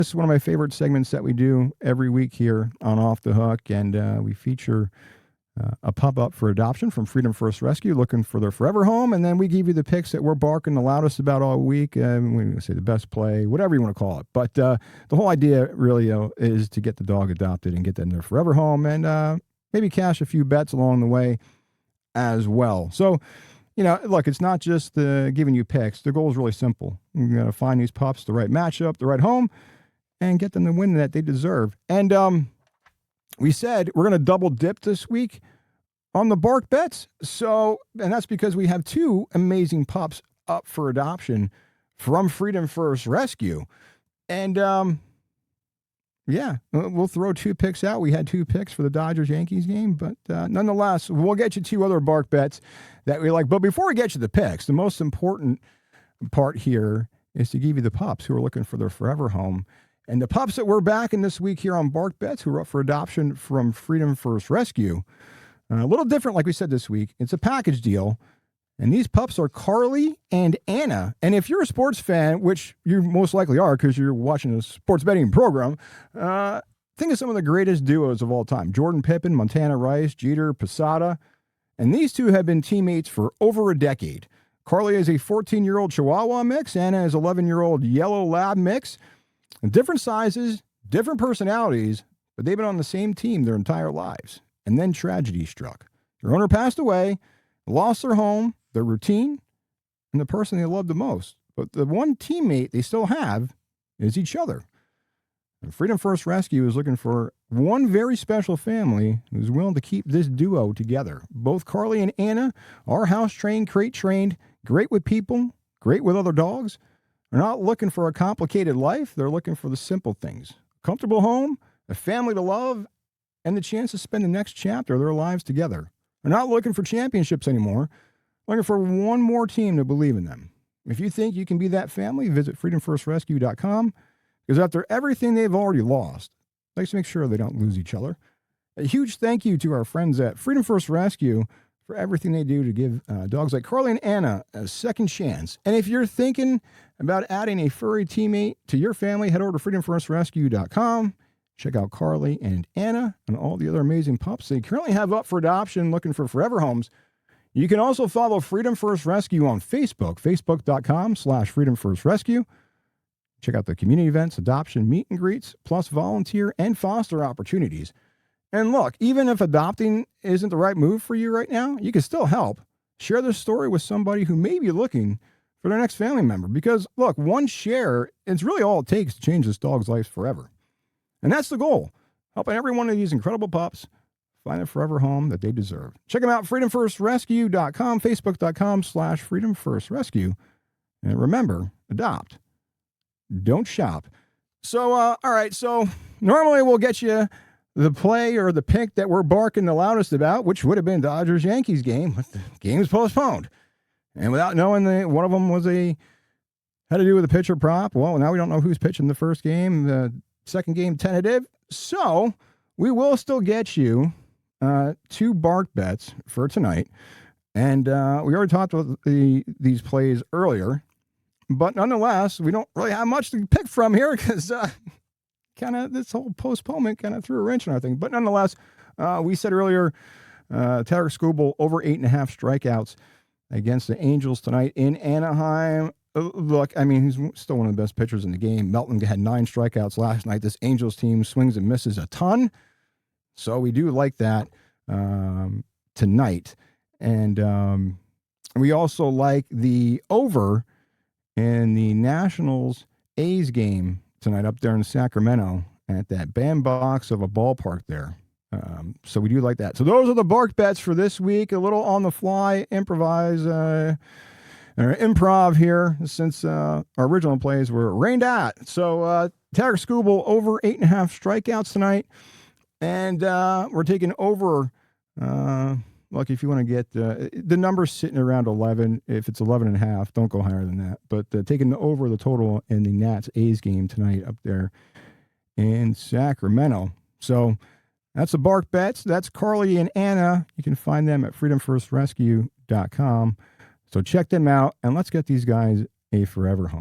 This is one of my favorite segments that we do every week here on Off the Hook, and we feature a pup up for adoption from Freedom First Rescue, looking for their forever home, and then we give you the picks that we're barking the loudest about all week. We say the best play, whatever you want to call it. But the whole idea really is to get the dog adopted and get them their forever home, and maybe cash a few bets along the way as well. So, look, it's not just giving you picks. The goal is really simple. You're going to find these pups the right matchup, the right home, and get them the win that they deserve. And we said we're going to double dip this week on the bark bets. And that's because we have two amazing pups up for adoption from Freedom First Rescue. And we'll throw two picks out. We had two picks for the Dodgers-Yankees game, but nonetheless, we'll get you two other bark bets that we like. But before we get you the picks, the most important part here is to give you the pups who are looking for their forever home. And the pups that we're backing this week here on Bark Bets, who are up for adoption from Freedom First Rescue, a little different, like we said this week. It's a package deal. And these pups are Carly and Anna. And if you're a sports fan, which you most likely are because you're watching a sports betting program, think of some of the greatest duos of all time. Jordan Pippen, Montana Rice, Jeter, Posada. And these two have been teammates for over a decade. Carly is a 14-year-old Chihuahua mix. Anna is 11-year-old Yellow Lab mix. Different sizes, different personalities, but they've been on the same team their entire lives. And then tragedy struck. Their owner passed away, lost their home, their routine, and the person they loved the most. But the one teammate they still have is each other. And Freedom First Rescue is looking for one very special family who's willing to keep this duo together. Both Carly and Anna are house-trained, crate-trained, great with people, great with other dogs. They're not looking for a complicated life. They're looking for the simple things. A comfortable home, a family to love, and the chance to spend the next chapter of their lives together. They're not looking for championships anymore. They're looking for one more team to believe in them. If you think you can be that family, visit freedomfirstrescue.com, because after everything they've already lost, let's make sure they don't lose each other. A huge thank you to our friends at Freedom First Rescue for everything they do to give dogs like Carly and Anna a second chance. And if you're thinking about adding a furry teammate to your family, head over to freedomfirstrescue.com. Check out Carly and Anna and all the other amazing pups they currently have up for adoption, looking for forever homes. You can also follow Freedom First Rescue on Facebook, facebook.com/Freedom First Rescue. Check out the community events, adoption, meet and greets, plus volunteer and foster opportunities. And look, even if adopting isn't the right move for you right now, you can still help. Share this story with somebody who may be looking for their next family member. Because, look, one share, it's really all it takes to change this dog's life forever. And that's the goal, helping every one of these incredible pups find a forever home that they deserve. Check them out, freedomfirstrescue.com, facebook.com/Freedom First Rescue. And remember, adopt. Don't shop. So, all right, so normally we'll get you the play or the pick that we're barking the loudest about, which would have been Dodgers-Yankees game, but the game's postponed. And without knowing one of them had to do with a pitcher prop, well, now we don't know who's pitching the first game, the second game tentative. So we will still get you two bark bets for tonight. And we already talked about these plays earlier. But nonetheless, we don't really have much to pick from here because this whole postponement kind of threw a wrench in our thing. But nonetheless, we said earlier, Tyler Skubal over 8.5 strikeouts against the Angels tonight in Anaheim. Look, I mean, he's still one of the best pitchers in the game. Melton had 9 strikeouts last night. This Angels team swings and misses a ton. So we do like that tonight. And we also like the over in the Nationals A's game tonight up there in Sacramento at that bandbox of a ballpark there. So we do like that. So those are the bark bets for this week. A little on the fly, improv here since our original plays were rained at. So Tyler Skubal over 8.5 strikeouts tonight. And we're taking over. Look, if you want to get the number's sitting around 11. If it's 11.5, don't go higher than that. But taking over the total in the Nats A's game tonight up there in Sacramento. So that's the bark bets. That's Carly and Anna. You can find them at freedomfirstrescue.com. So check them out and let's get these guys a forever home.